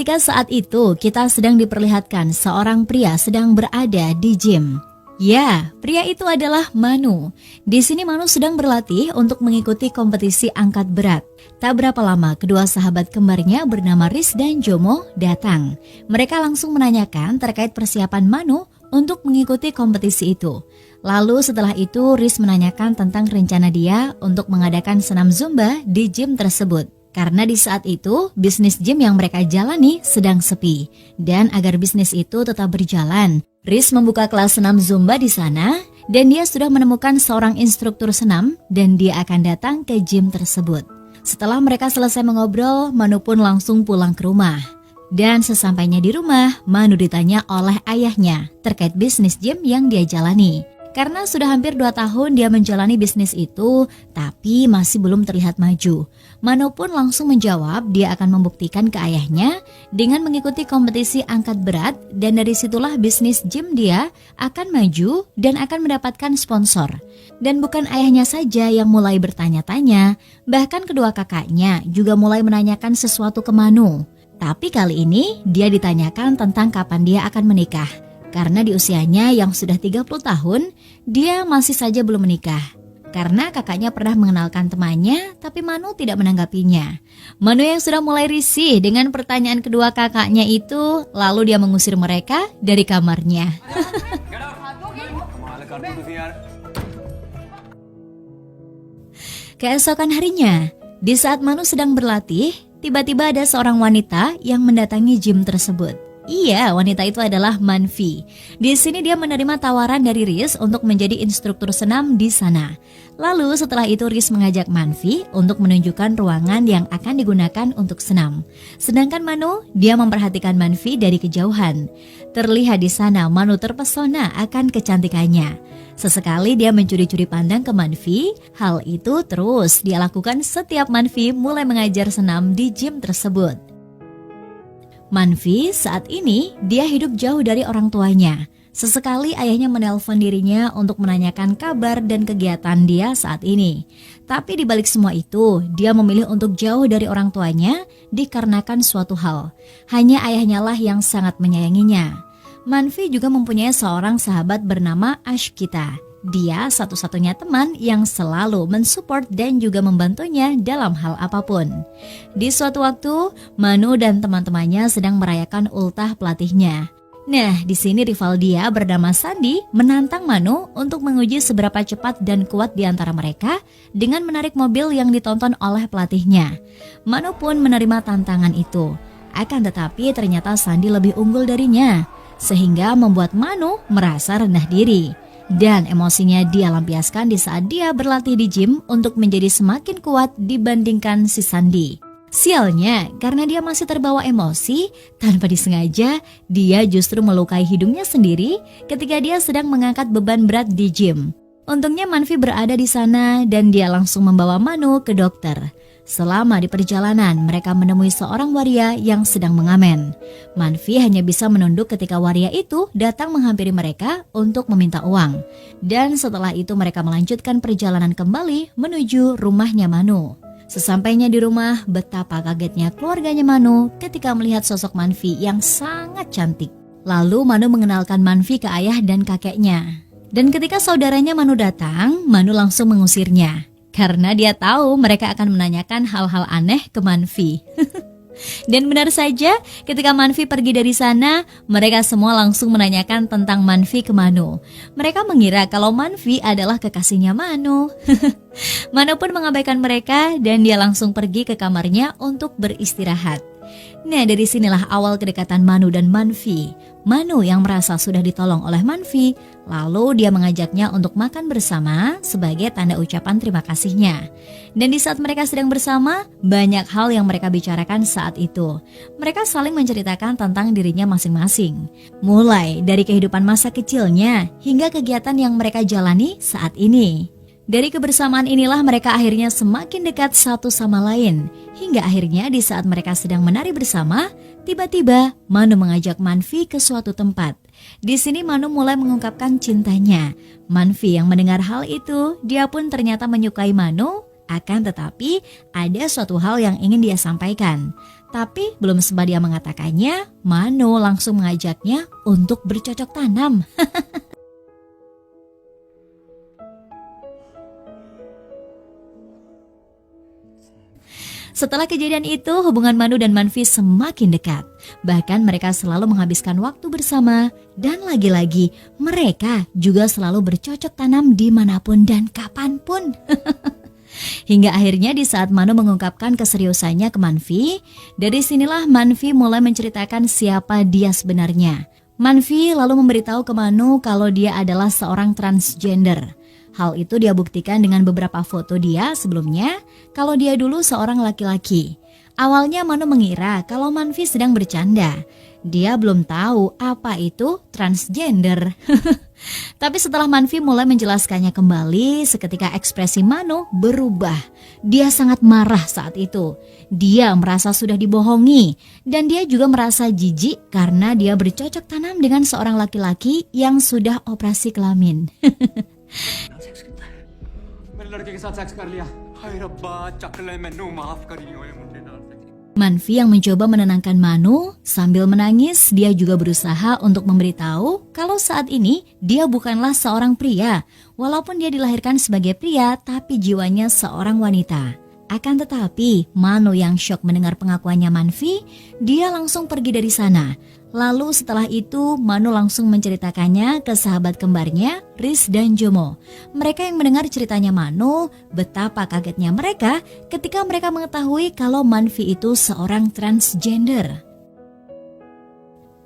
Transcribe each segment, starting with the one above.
ketika saat itu kita sedang diperlihatkan seorang pria sedang berada di gym. Ya, pria itu adalah Manu. Di sini Manu sedang berlatih untuk mengikuti kompetisi angkat berat. Tak berapa lama kedua sahabat kembarnya bernama Riz dan Jomo datang. Mereka langsung menanyakan terkait persiapan Manu untuk mengikuti kompetisi itu. Lalu setelah itu Riz menanyakan tentang rencana dia untuk mengadakan senam Zumba di gym tersebut. Karena di saat itu, bisnis gym yang mereka jalani sedang sepi. Dan agar bisnis itu tetap berjalan, Riz membuka kelas senam Zumba di sana, dan dia sudah menemukan seorang instruktur senam, dan dia akan datang ke gym tersebut. Setelah mereka selesai mengobrol, Manu pun langsung pulang ke rumah. Dan sesampainya di rumah, Manu ditanya oleh ayahnya terkait bisnis gym yang dia jalani. Karena sudah hampir 2 tahun dia menjalani bisnis itu, tapi masih belum terlihat maju. Manu pun langsung menjawab dia akan membuktikan ke ayahnya dengan mengikuti kompetisi angkat berat, dan dari situlah bisnis gym dia akan maju dan akan mendapatkan sponsor. Dan bukan ayahnya saja yang mulai bertanya-tanya, bahkan kedua kakaknya juga mulai menanyakan sesuatu ke Manu. Tapi kali ini dia ditanyakan tentang kapan dia akan menikah. Karena di usianya yang sudah 30 tahun, dia masih saja belum menikah. Karena kakaknya pernah mengenalkan temannya, tapi Manu tidak menanggapinya. Manu yang sudah mulai risih dengan pertanyaan kedua kakaknya itu, lalu dia mengusir mereka dari kamarnya. Keesokan harinya, di saat Manu sedang berlatih, tiba-tiba ada seorang wanita yang mendatangi gym tersebut. Iya, wanita itu adalah Manfi. Di sini dia menerima tawaran dari Riz untuk menjadi instruktur senam di sana. Lalu setelah itu Riz mengajak Manfi untuk menunjukkan ruangan yang akan digunakan untuk senam. Sedangkan Manu, dia memperhatikan Manfi dari kejauhan. Terlihat di sana Manu terpesona akan kecantikannya. Sesekali dia mencuri-curi pandang ke Manfi. Hal itu terus dia lakukan setiap Manfi mulai mengajar senam di gym tersebut. Manfi saat ini dia hidup jauh dari orang tuanya. Sesekali ayahnya menelpon dirinya untuk menanyakan kabar dan kegiatan dia saat ini. Tapi di balik semua itu, dia memilih untuk jauh dari orang tuanya dikarenakan suatu hal. Hanya ayahnya lah yang sangat menyayanginya. Manfi juga mempunyai seorang sahabat bernama Ashkita. Dia satu-satunya teman yang selalu mensupport dan juga membantunya dalam hal apapun. Di suatu waktu, Manu dan teman-temannya sedang merayakan ultah pelatihnya. Nah, di sini rival dia bernama Sandi menantang Manu untuk menguji seberapa cepat dan kuat di antara mereka dengan menarik mobil yang ditonton oleh pelatihnya. Manu pun menerima tantangan itu. Akan tetapi ternyata Sandi lebih unggul darinya, sehingga membuat Manu merasa rendah diri. Dan emosinya dia lampiaskan di saat dia berlatih di gym untuk menjadi semakin kuat dibandingkan si Sandi. Sialnya, karena dia masih terbawa emosi, tanpa disengaja dia justru melukai hidungnya sendiri ketika dia sedang mengangkat beban berat di gym. Untungnya Manfi berada di sana dan dia langsung membawa Manu ke dokter. Selama di perjalanan, mereka menemui seorang waria yang sedang mengamen. Manfi hanya bisa menunduk ketika waria itu datang menghampiri mereka untuk meminta uang. Dan setelah itu mereka melanjutkan perjalanan kembali menuju rumahnya Manu. Sesampainya di rumah, betapa kagetnya keluarganya Manu ketika melihat sosok Manfi yang sangat cantik. Lalu Manu mengenalkan Manfi ke ayah dan kakeknya. Dan ketika saudaranya Manu datang, Manu langsung mengusirnya. Karena dia tahu mereka akan menanyakan hal-hal aneh ke Manfi. Dan benar saja, ketika Manfi pergi dari sana, mereka semua langsung menanyakan tentang Manfi ke Manu. Mereka mengira kalau Manfi adalah kekasihnya Manu. Manu pun mengabaikan mereka dan dia langsung pergi ke kamarnya untuk beristirahat. Nah, dari sinilah awal kedekatan Manu dan Manfi. Manu yang merasa sudah ditolong oleh Manfi, lalu dia mengajaknya untuk makan bersama sebagai tanda ucapan terima kasihnya. Dan di saat mereka sedang bersama, banyak hal yang mereka bicarakan saat itu. Mereka saling menceritakan tentang dirinya masing-masing. Mulai dari kehidupan masa kecilnya hingga kegiatan yang mereka jalani saat ini. Dari kebersamaan inilah mereka akhirnya semakin dekat satu sama lain. Hingga akhirnya di saat mereka sedang menari bersama, tiba-tiba Manu mengajak Manfi ke suatu tempat. Di sini Manu mulai mengungkapkan cintanya. Manfi yang mendengar hal itu, dia pun ternyata menyukai Manu. Akan tetapi ada suatu hal yang ingin dia sampaikan. Tapi belum sempat dia mengatakannya, Mano langsung mengajaknya untuk bercocok tanam. Setelah kejadian itu, hubungan Mano dan Manfi semakin dekat. Bahkan mereka selalu menghabiskan waktu bersama. Dan lagi-lagi, mereka juga selalu bercocok tanam dimanapun dan kapanpun. Hingga akhirnya di saat Mano mengungkapkan keseriusannya ke Manfi, dari sinilah Manfi mulai menceritakan siapa dia sebenarnya. Manfi lalu memberitahu ke Mano kalau dia adalah seorang transgender. Hal itu dia buktikan dengan beberapa foto dia sebelumnya kalau dia dulu seorang laki-laki. Awalnya Mano mengira kalau Manfi sedang bercanda. Dia belum tahu apa itu transgender. Tapi setelah Manfi mulai menjelaskannya kembali, seketika ekspresi Mano berubah. Dia sangat marah saat itu. Dia merasa sudah dibohongi dan dia juga merasa jijik karena dia bercocok tanam dengan seorang laki-laki yang sudah operasi kelamin. Manfi yang mencoba menenangkan Mano sambil menangis, dia juga berusaha untuk memberitahu kalau saat ini dia bukanlah seorang pria. Walaupun dia dilahirkan sebagai pria, tapi jiwanya seorang wanita. Akan tetapi, Mano yang syok mendengar pengakuannya Manfi, dia langsung pergi dari sana. Lalu setelah itu, Mano langsung menceritakannya ke sahabat kembarnya, Riz dan Jomo. Mereka yang mendengar ceritanya Mano, betapa kagetnya mereka ketika mereka mengetahui kalau Manfi itu seorang transgender.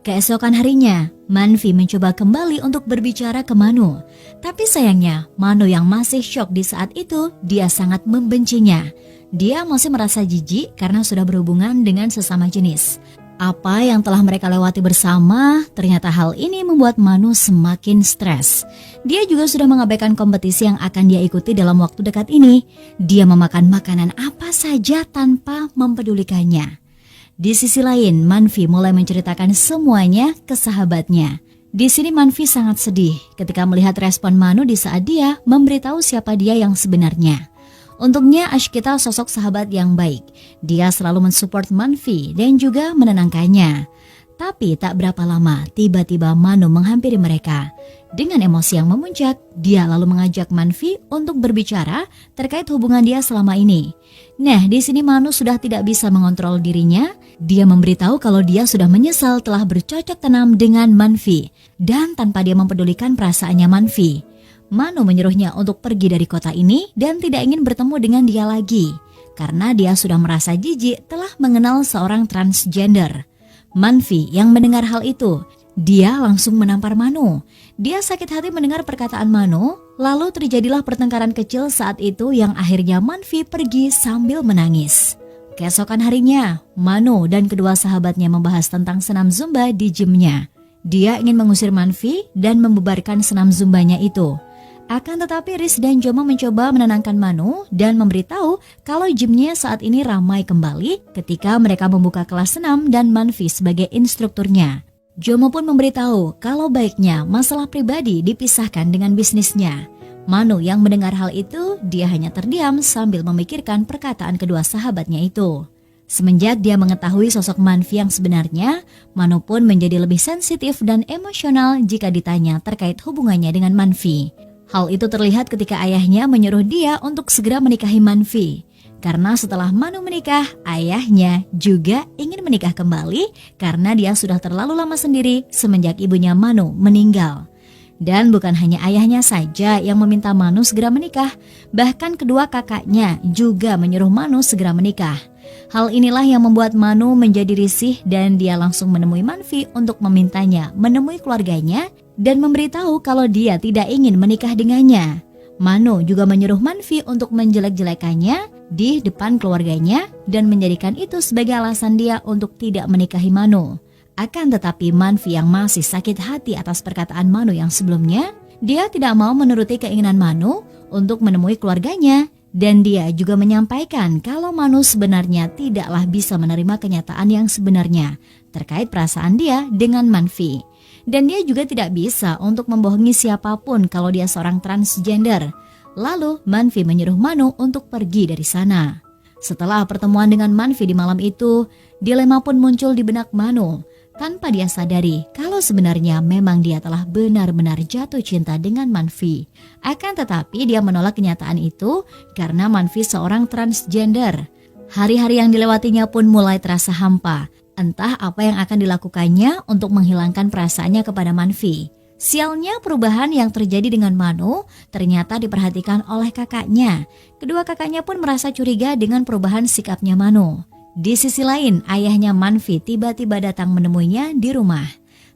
Keesokan harinya, Manfi mencoba kembali untuk berbicara ke Mano. Tapi sayangnya, Mano yang masih syok di saat itu, dia sangat membencinya. Dia masih merasa jijik karena sudah berhubungan dengan sesama jenis. Apa yang telah mereka lewati bersama, ternyata hal ini membuat Mano semakin stres. Dia juga sudah mengabaikan kompetisi yang akan dia ikuti dalam waktu dekat ini. Dia memakan makanan apa saja tanpa mempedulikannya. Di sisi lain, Manfi mulai menceritakan semuanya ke sahabatnya. Di sini Manfi sangat sedih ketika melihat respon Mano di saat dia memberitahu siapa dia yang sebenarnya. Untungnya Ashkita sosok sahabat yang baik. Dia selalu mensupport Manfi dan juga menenangkannya. Tapi tak berapa lama, tiba-tiba Mano menghampiri mereka. Dengan emosi yang memuncak, dia lalu mengajak Manfi untuk berbicara terkait hubungan dia selama ini. Nah, di sini Mano sudah tidak bisa mengontrol dirinya. Dia memberitahu kalau dia sudah menyesal telah bercocok tanam dengan Manfi. Dan tanpa dia mempedulikan perasaannya Manfi, Mano menyuruhnya untuk pergi dari kota ini dan tidak ingin bertemu dengan dia lagi. Karena dia sudah merasa jijik telah mengenal seorang transgender. Manfi yang mendengar hal itu, dia langsung menampar Mano. Dia sakit hati mendengar perkataan Mano, lalu terjadilah pertengkaran kecil saat itu yang akhirnya Manfi pergi sambil menangis. Keesokan harinya, Mano dan kedua sahabatnya membahas tentang senam Zumba di gymnya. Dia ingin mengusir Manfi dan membubarkan senam Zumbanya itu. Akan tetapi Riz dan Jomo mencoba menenangkan Mano dan memberitahu kalau gymnya saat ini ramai kembali ketika mereka membuka kelas senam dan Manfi sebagai instrukturnya. Jomo pun memberitahu kalau baiknya masalah pribadi dipisahkan dengan bisnisnya. Mano yang mendengar hal itu, dia hanya terdiam sambil memikirkan perkataan kedua sahabatnya itu. Semenjak dia mengetahui sosok Manfi yang sebenarnya, Mano pun menjadi lebih sensitif dan emosional jika ditanya terkait hubungannya dengan Manfi. Hal itu terlihat ketika ayahnya menyuruh dia untuk segera menikahi Manfi. Karena setelah Mano menikah, ayahnya juga ingin menikah kembali karena dia sudah terlalu lama sendiri semenjak ibunya Mano meninggal. Dan bukan hanya ayahnya saja yang meminta Mano segera menikah, bahkan kedua kakaknya juga menyuruh Mano segera menikah. Hal inilah yang membuat Mano menjadi risih dan dia langsung menemui Manfi untuk memintanya menemui keluarganya dan memberitahu kalau dia tidak ingin menikah dengannya. Mano juga menyuruh Manfi untuk menjelek-jelekannya di depan keluarganya dan menjadikan itu sebagai alasan dia untuk tidak menikahi Mano. Akan tetapi Manfi yang masih sakit hati atas perkataan Mano yang sebelumnya, dia tidak mau menuruti keinginan Mano untuk menemui keluarganya. Dan dia juga menyampaikan kalau Mano sebenarnya tidaklah bisa menerima kenyataan yang sebenarnya terkait perasaan dia dengan Manfi. Dan dia juga tidak bisa untuk membohongi siapapun kalau dia seorang transgender. Lalu Manfi menyuruh Mano untuk pergi dari sana. Setelah pertemuan dengan Manfi di malam itu, Dilema pun muncul di benak Manu, tanpa dia sadari kalau sebenarnya memang dia telah benar-benar jatuh cinta dengan Manfi. Akan tetapi dia menolak kenyataan itu karena Manfi seorang transgender. Hari-hari yang dilewatinya pun mulai terasa hampa. Entah apa yang akan dilakukannya untuk menghilangkan perasaannya kepada Manfi. Sialnya perubahan yang terjadi dengan Manu ternyata diperhatikan oleh kakaknya. Kedua kakaknya pun merasa curiga dengan perubahan sikapnya Manu. Di sisi lain, ayahnya Manfi tiba-tiba datang menemuinya di rumah.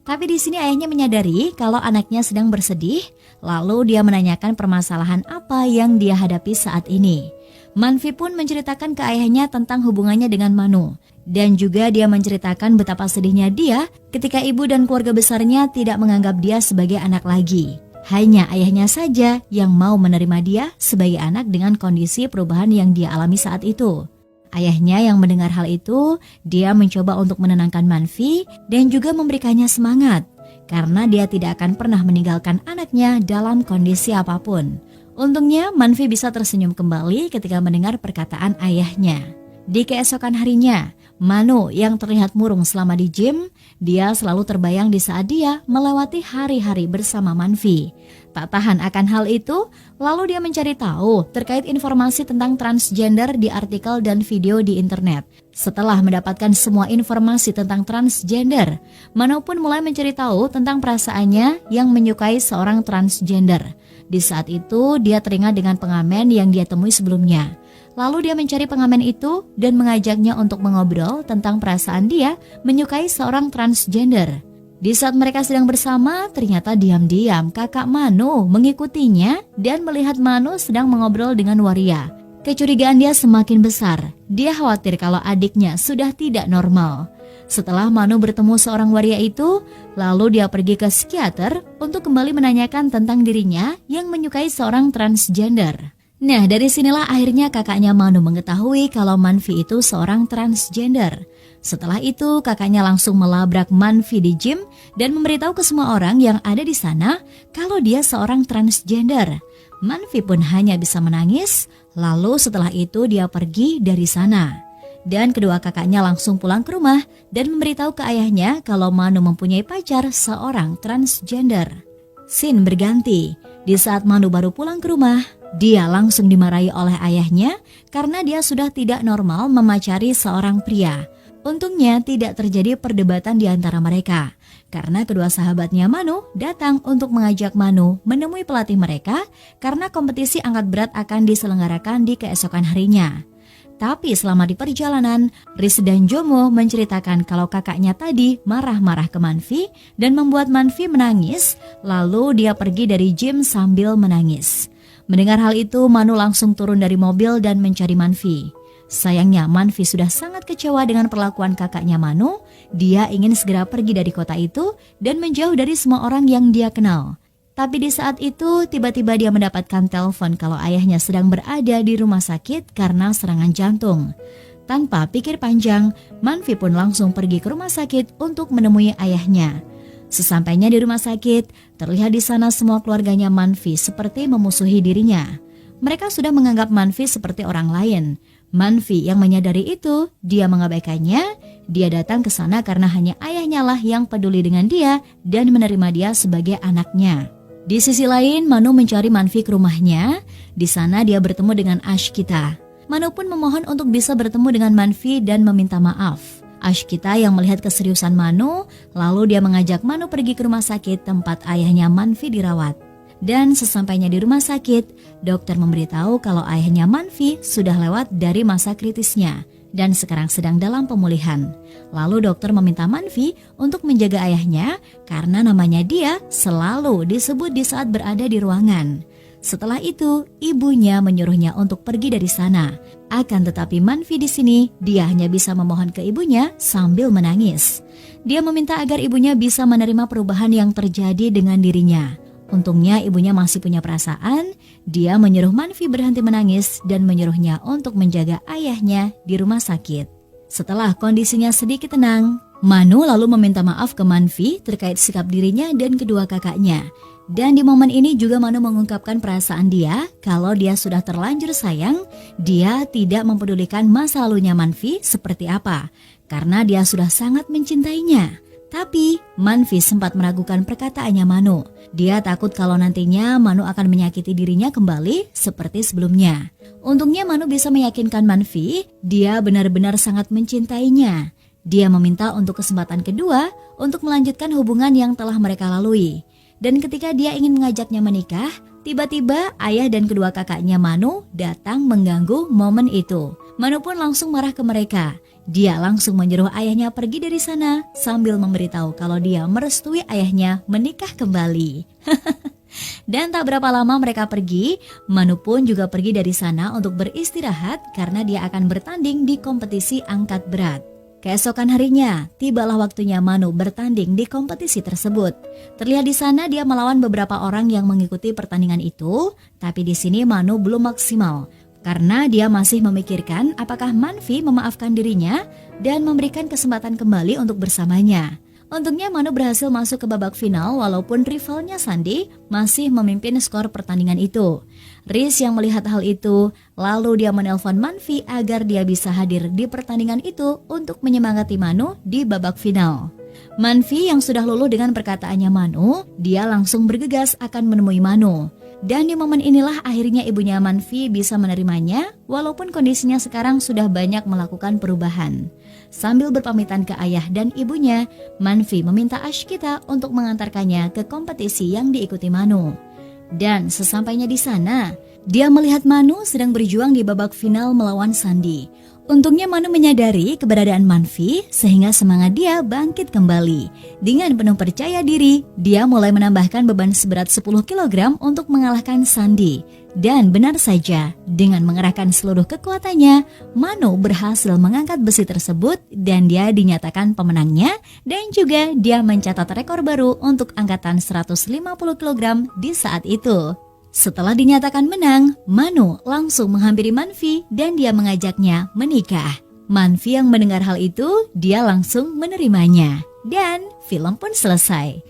Tapi di sini ayahnya menyadari kalau anaknya sedang bersedih, lalu dia menanyakan permasalahan apa yang dia hadapi saat ini. Manfi pun menceritakan ke ayahnya tentang hubungannya dengan Manu. Dan juga dia menceritakan betapa sedihnya dia ketika ibu dan keluarga besarnya tidak menganggap dia sebagai anak lagi. Hanya ayahnya saja yang mau menerima dia sebagai anak dengan kondisi perubahan yang dia alami saat itu. Ayahnya yang mendengar hal itu, dia mencoba untuk menenangkan Manfi dan juga memberikannya semangat. Karena dia tidak akan pernah meninggalkan anaknya dalam kondisi apapun. Untungnya Manfi bisa tersenyum kembali ketika mendengar perkataan ayahnya. Di keesokan harinya, Manu yang terlihat murung selama di gym, dia selalu terbayang di saat dia melewati hari-hari bersama Manfi. Tak tahan akan hal itu, lalu dia mencari tahu terkait informasi tentang transgender di artikel dan video di internet. Setelah mendapatkan semua informasi tentang transgender, Manu pun mulai mencari tahu tentang perasaannya yang menyukai seorang transgender. Di saat itu, dia teringat dengan pengamen yang dia temui sebelumnya. Lalu dia mencari pengamen itu dan mengajaknya untuk mengobrol tentang perasaan dia menyukai seorang transgender. Di saat mereka sedang bersama, ternyata diam-diam kakak Manu mengikutinya dan melihat Manu sedang mengobrol dengan waria. Kecurigaan dia semakin besar. Dia khawatir kalau adiknya sudah tidak normal. Setelah Manu bertemu seorang waria itu, lalu dia pergi ke psikiater untuk kembali menanyakan tentang dirinya yang menyukai seorang transgender. Nah, dari sinilah akhirnya kakaknya Manu mengetahui kalau Manfi itu seorang transgender. Setelah itu, kakaknya langsung melabrak Manfi di gym dan memberitahu ke semua orang yang ada di sana kalau dia seorang transgender. Manfi pun hanya bisa menangis, lalu setelah itu dia pergi dari sana. Dan kedua kakaknya langsung pulang ke rumah dan memberitahu ke ayahnya kalau Manu mempunyai pacar seorang transgender. Scene berganti. Di saat Manu baru pulang ke rumah, dia langsung dimarahi oleh ayahnya karena dia sudah tidak normal memacari seorang pria. Untungnya tidak terjadi perdebatan di antara mereka karena kedua sahabatnya Manu datang untuk mengajak Manu menemui pelatih mereka karena kompetisi angkat berat akan diselenggarakan di keesokan harinya. Tapi selama di perjalanan, Riz dan Jomo menceritakan kalau kakaknya tadi marah-marah ke Manfi dan membuat Manfi menangis, lalu dia pergi dari gym sambil menangis. Mendengar hal itu, Manu langsung turun dari mobil dan mencari Manfi. Sayangnya Manfi sudah sangat kecewa dengan perlakuan kakaknya Manu. Dia ingin segera pergi dari kota itu dan menjauh dari semua orang yang dia kenal. Tapi di saat itu tiba-tiba dia mendapatkan telepon kalau ayahnya sedang berada di rumah sakit karena serangan jantung. Tanpa pikir panjang, Manfi pun langsung pergi ke rumah sakit untuk menemui ayahnya. Sesampainya di rumah sakit, terlihat di sana semua keluarganya Manfi seperti memusuhi dirinya. Mereka sudah menganggap Manfi seperti orang lain. Manfi yang menyadari itu, dia mengabaikannya. Dia datang ke sana karena hanya ayahnya lah yang peduli dengan dia dan menerima dia sebagai anaknya. Di sisi lain, Manu mencari Manfi ke rumahnya. Di sana dia bertemu dengan Ashkita. Manu pun memohon untuk bisa bertemu dengan Manfi dan meminta maaf. Ashkita yang melihat keseriusan Manu, lalu dia mengajak Manu pergi ke rumah sakit tempat ayahnya Manfi dirawat. Dan sesampainya di rumah sakit, dokter memberitahu kalau ayahnya Manfi sudah lewat dari masa kritisnya dan sekarang sedang dalam pemulihan. Lalu dokter meminta Manfi untuk menjaga ayahnya karena namanya dia selalu disebut di saat berada di ruangan. Setelah itu, ibunya menyuruhnya untuk pergi dari sana. Akan tetapi Manfi di sini, dia hanya bisa memohon ke ibunya sambil menangis. Dia meminta agar ibunya bisa menerima perubahan yang terjadi dengan dirinya. Untungnya ibunya masih punya perasaan. Dia menyuruh Manfi berhenti menangis dan menyuruhnya untuk menjaga ayahnya di rumah sakit. Setelah kondisinya sedikit tenang, Manu lalu meminta maaf ke Manfi terkait sikap dirinya dan kedua kakaknya. Dan di momen ini juga Manu mengungkapkan perasaan dia kalau dia sudah terlanjur sayang. Dia tidak mempedulikan masa lalunya Manfi seperti apa. karena dia sudah sangat mencintainya. Tapi Manfi sempat meragukan perkataannya Manu. Dia takut kalau nantinya Manu akan menyakiti dirinya kembali seperti sebelumnya. Untungnya Manu bisa meyakinkan Manfi, dia benar-benar sangat mencintainya. Dia meminta untuk kesempatan kedua untuk melanjutkan hubungan yang telah mereka lalui. Dan ketika dia ingin mengajaknya menikah, tiba-tiba ayah dan kedua kakaknya Manu datang mengganggu momen itu. Manu pun langsung marah ke mereka. Dia langsung menyuruh ayahnya pergi dari sana sambil memberitahu kalau dia merestui ayahnya menikah kembali. Dan tak berapa lama mereka pergi, Manu pun juga pergi dari sana untuk beristirahat karena dia akan bertanding di kompetisi angkat berat. Keesokan harinya, tibalah waktunya Manu bertanding di kompetisi tersebut. Terlihat di sana dia melawan beberapa orang yang mengikuti pertandingan itu, tapi di sini Manu belum maksimal. Karena dia masih memikirkan apakah Manfi memaafkan dirinya dan memberikan kesempatan kembali untuk bersamanya. Untungnya Manu berhasil masuk ke babak final walaupun rivalnya Sandi masih memimpin skor pertandingan itu. Riz yang melihat hal itu, lalu dia menelpon Manfi agar dia bisa hadir di pertandingan itu untuk menyemangati Manu di babak final. Manfi yang sudah luluh dengan perkataannya Manu, dia langsung bergegas akan menemui Manu. Dan di momen inilah akhirnya ibunya Manfi bisa menerimanya walaupun kondisinya sekarang sudah banyak melakukan perubahan. Sambil berpamitan ke ayah dan ibunya, Manfi meminta Ashkita untuk mengantarkannya ke kompetisi yang diikuti Manu. Dan sesampainya di sana, dia melihat Manu sedang berjuang di babak final melawan Sandi. Untungnya Manu menyadari keberadaan Manfi sehingga semangat dia bangkit kembali. Dengan penuh percaya diri, dia mulai menambahkan beban seberat 10 kg untuk mengalahkan Sandi. Dan benar saja, dengan mengerahkan seluruh kekuatannya, Manu berhasil mengangkat besi tersebut dan dia dinyatakan pemenangnya dan juga dia mencatat rekor baru untuk angkatan 150 kg di saat itu. Setelah dinyatakan menang, Manu langsung menghampiri Manfi dan dia mengajaknya menikah. Manfi yang mendengar hal itu, dia langsung menerimanya. Dan film pun selesai.